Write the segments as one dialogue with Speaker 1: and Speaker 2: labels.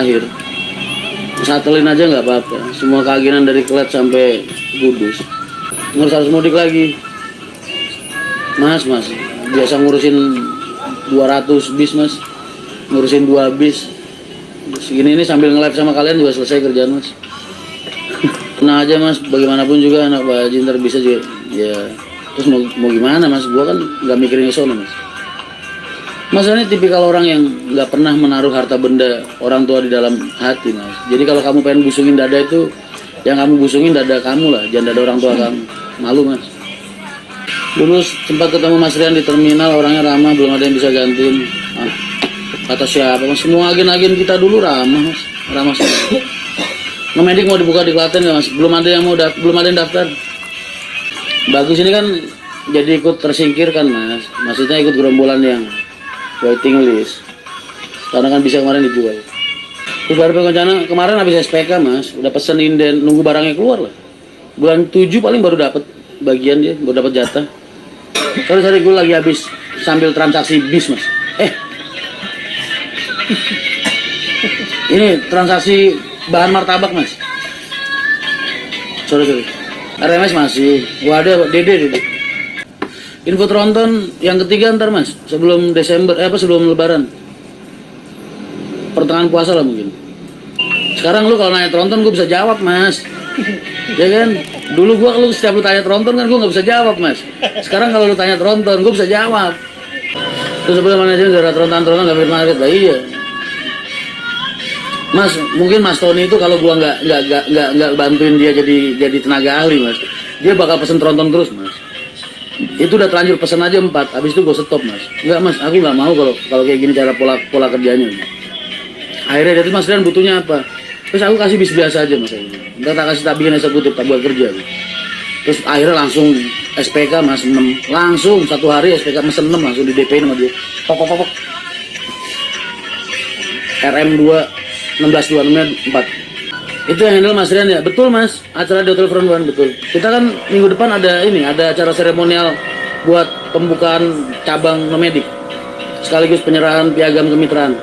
Speaker 1: akhir. Satelin aja nggak apa-apa. Semua keagenan dari Klet sampai Kudus. Harus mudik lagi. Mas, biasa ngurusin 200 bis mas, ngurusin 2 bis. Segini ini sambil nge-live sama kalian juga selesai kerjaan mas. Nah aja mas, bagaimanapun juga anak Pak Haji ntar bisa juga. Ya, terus mau gimana mas? Gua kan nggak mikirin ke sono mas. Mas ini tipikal orang yang nggak pernah menaruh harta benda orang tua di dalam hati mas. Jadi kalau kamu pengen busungin dada itu, yang kamu busungin dada kamu lah, jangan dada orang tua kamu. Malu mas. Dulu sempat ketemu Mas Rian di terminal, orangnya ramah, belum ada yang bisa gantiin. Ah, kata siapa mas? Semua agen-agen kita dulu ramah mas, ramah sekali. Nomedik mau dibuka di Klaten nggak mas? Belum ada yang daftar. Bagus ini kan jadi ikut tersingkirkan mas. Maksudnya ikut gerombolan yang waiting list. Karena kan bisa kemarin dijual. Terus baru rencana kemarin habis SPK mas, udah pesen inden, nunggu barangnya keluar lah. Bulan 7 paling baru dapat bagian dia, baru dapat jatah. Terus hari gue lagi habis sambil transaksi bis mas. Ini transaksi bahan martabak mas. Sorry. RMS masih. Wah ada Dede. Info tronton yang ketiga ntar mas, sebelum Desember, sebelum Lebaran. Pertengahan puasa lah mungkin. Sekarang lu kalau nanya tronton gue bisa jawab mas. Ya kan? Dulu gua kalau setiap lu tanya tronton kan gua nggak bisa jawab mas. Sekarang kalau lu tanya tronton gua bisa jawab. Terus sebelum mana aja gara tronton nggak market lah iya. Mas mungkin Mas Tony itu kalau gua nggak bantuin dia jadi tenaga ahli mas, dia bakal pesen tronton terus mas. Itu udah terlanjur pesen aja 4, habis itu gua stop mas. Enggak mas, aku nggak mau kalau kayak gini cara pola kerjanya. Akhirnya dari Mas Rian butuhnya apa? Terus aku kasih bis biasa aja mas. Entar tak kasih tak bikin eksekutif, tak buat kerja. Terus akhirnya langsung SPK mas 6. Langsung satu hari SPK mesen 6 langsung di DP sama dia. Pok. RM2 1626 4. Itu yang handle Mas Rian ya? Betul mas, acara di Hotel Front One betul. Kita kan minggu depan ada acara seremonial buat pembukaan cabang Nomedik. Sekaligus penyerahan piagam kemitraan.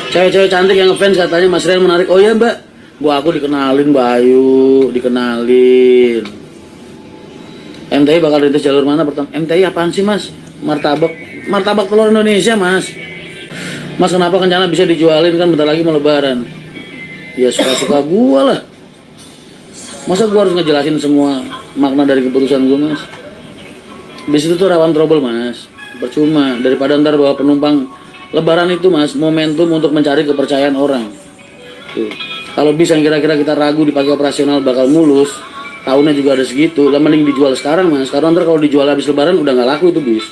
Speaker 1: Cewek-cewek cantik yang ngefans katanya Mas Rian menarik. Oh iya mbak, aku dikenalin Mbak Ayu, dikenalin. MTI bakal rintis jalur mana pertama? MTI apaan sih mas? Martabak telur Indonesia mas. Mas kenapa kencana bisa dijualin kan bentar lagi mau lebaran? Ya suka-suka gua lah. Masa gua harus ngejelasin semua makna dari keputusan gua mas? Bis itu tuh rawan trouble mas. Percuma, daripada ntar bawa penumpang. Lebaran itu mas, momentum untuk mencari kepercayaan orang. Tuh. Kalau bisa yang kira-kira kita ragu dipakai operasional bakal mulus, tahunnya juga ada segitu, lah mending dijual sekarang mas. Karena ntar kalau dijual habis lebaran udah nggak laku itu bis.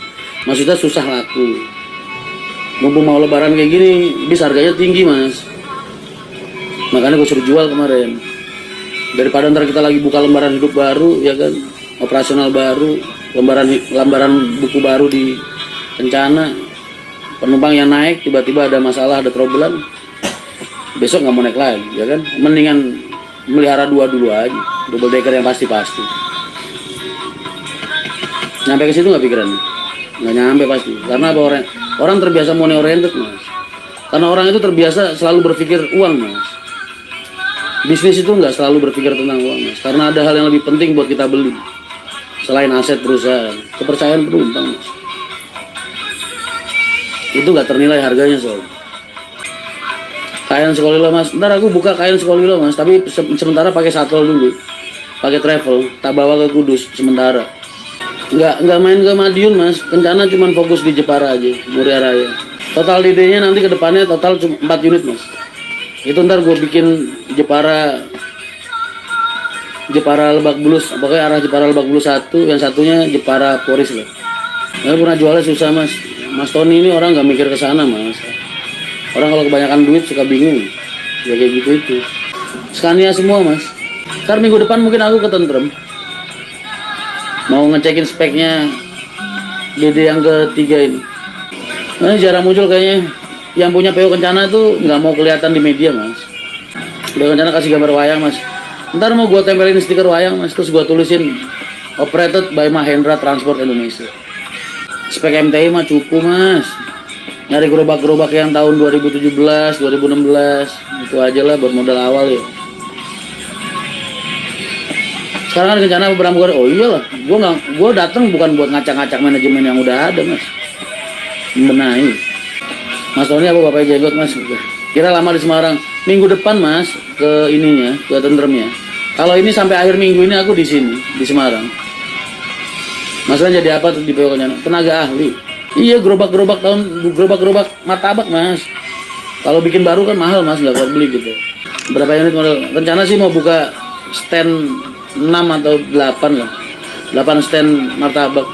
Speaker 1: Maksudnya susah laku. Mumpung mau lebaran kayak gini, bis harganya tinggi mas. Makanya gue suruh jual kemarin. Daripada ntar kita lagi buka lembaran hidup baru, ya kan, operasional baru, lembaran buku baru di Kencana. Penumpang yang naik tiba-tiba ada masalah, ada trouble-an, besok nggak mau naik lagi, ya kan? Mendingan melihara 2 dulu aja, double decker yang pasti. Nyampe ke situ nggak pikirannya? Nggak nyampe pasti. Karena apa orang terbiasa money oriented mas. Karena orang itu terbiasa selalu berpikir uang mas. Bisnis itu nggak selalu berpikir tentang uang mas. Karena ada hal yang lebih penting buat kita beli selain aset perusahaan, kepercayaan penumpang mas. Itu gak ternilai harganya soal. Kain sekolilo mas, ntar aku buka kain sekolilo mas, tapi sementara pakai shuttle dulu, pakai travel, tak bawa ke Kudus sementara. Nggak main ke Madiun mas, Kencana cuma fokus di Jepara aja, Muria Raya. Total DD-nya nanti ke depannya total cuma 4 unit mas. Itu ntar gue bikin Jepara Lebak Bulus, pokoknya arah Jepara Lebak Bulus 1, yang satunya Jepara Poris lah. Nggak pernah jualnya susah mas. Mas Tony ini orang nggak mikir ke sana mas. Orang kalau kebanyakan duit suka bingung. Ya kayak gitu itu. Scania semua mas. Ntar minggu depan mungkin aku ke Tentrem. Mau ngecekin speknya DD yang ketiga ini. Nah, jarang muncul kayaknya. Yang punya PO Kencana tuh nggak mau kelihatan di media mas. Udah Kencana kasih gambar wayang mas. Ntar mau gua tempelin stiker wayang mas. Terus gua tulisin operated by Mahendra Transport Indonesia. Spek MTI mah cukup mas. Nyari gerobak-gerobak yang tahun 2017, 2016 itu aja lah buat modal awal ya. Sekarang kan rencana beberapa kali, oh iyalah, gue datang bukan buat ngacak-ngacak manajemen yang udah ada mas, membenahi. Mas Tony apa bapaknya jenggot mas? Kira lama di Semarang, minggu depan mas ke ininya, ke tentremnya. Kalau ini sampai akhir minggu ini aku di sini di Semarang. Mas kan jadi apa di PO Kencana? Tenaga ahli. Iya gerobak-gerobak martabak mas. Kalau bikin baru kan mahal mas, nggak kuat beli gitu. Berapa unit modal? Rencana sih mau buka stand 6 atau 8 lah, 8 stand martabak.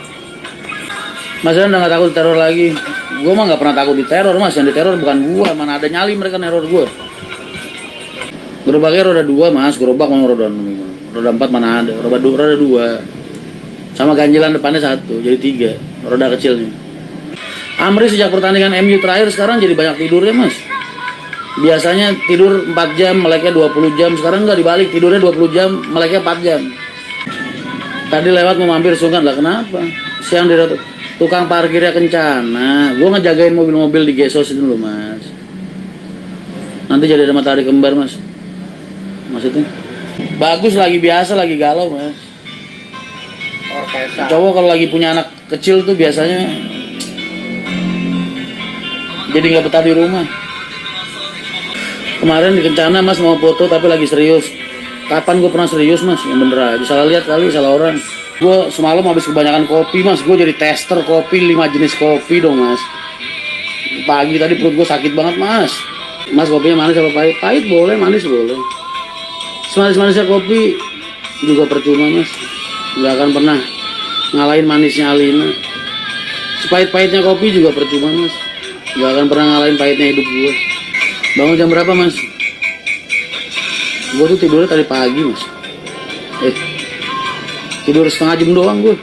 Speaker 1: Mas udah nggak takut teror lagi. Gue mah nggak pernah takut diteror mas, yang diteror bukan gua, mana ada nyali mereka neror gua. Gerobaknya roda 2 mas, gerobak mau roda 4 mana ada, roda 2 sama ganjilan depannya 1 jadi 3 roda kecilnya. Amri sejak pertandingan MU terakhir sekarang jadi banyak tidurnya mas. Biasanya tidur 4 jam, meleknya 20 jam. Sekarang nggak dibalik, tidurnya 20 jam, meleknya 4 jam. Tadi lewat mau mampir sungkan lah, kenapa? Siang di tukang parkirnya Kencana. Gue ngejagain mobil-mobil di Gesos itu loh mas. Nanti jadi ada matahari kembar mas. Maksudnya? Bagus lagi biasa, lagi galau mas. Cowok kalau lagi punya anak kecil tuh biasanya jadi nggak betah di rumah. Kemarin di Kencana mas mau foto tapi lagi serius. Kapan gue pernah serius mas? Yang bener aja. Salah lihat kali, salah orang. Gue semalam habis kebanyakan kopi mas. Gue jadi tester kopi, 5 jenis kopi dong mas. Pagi tadi perut gue sakit banget mas. Mas kopinya manis apa pahit? Pahit boleh, manis boleh. Semanis-manisnya kopi juga percuma mas. Gak akan pernah ngalahin manisnya Alina. Sepahit-pahitnya kopi juga percuma mas. Gak akan pernah ngalahin pahitnya hidup gue. Bangun jam berapa mas? Gue tuh tidurnya tadi pagi mas. Tidur setengah jam doang gue.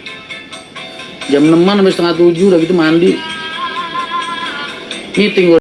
Speaker 1: Jam 6 sampai setengah 7 udah gitu mandi. Meeting gue.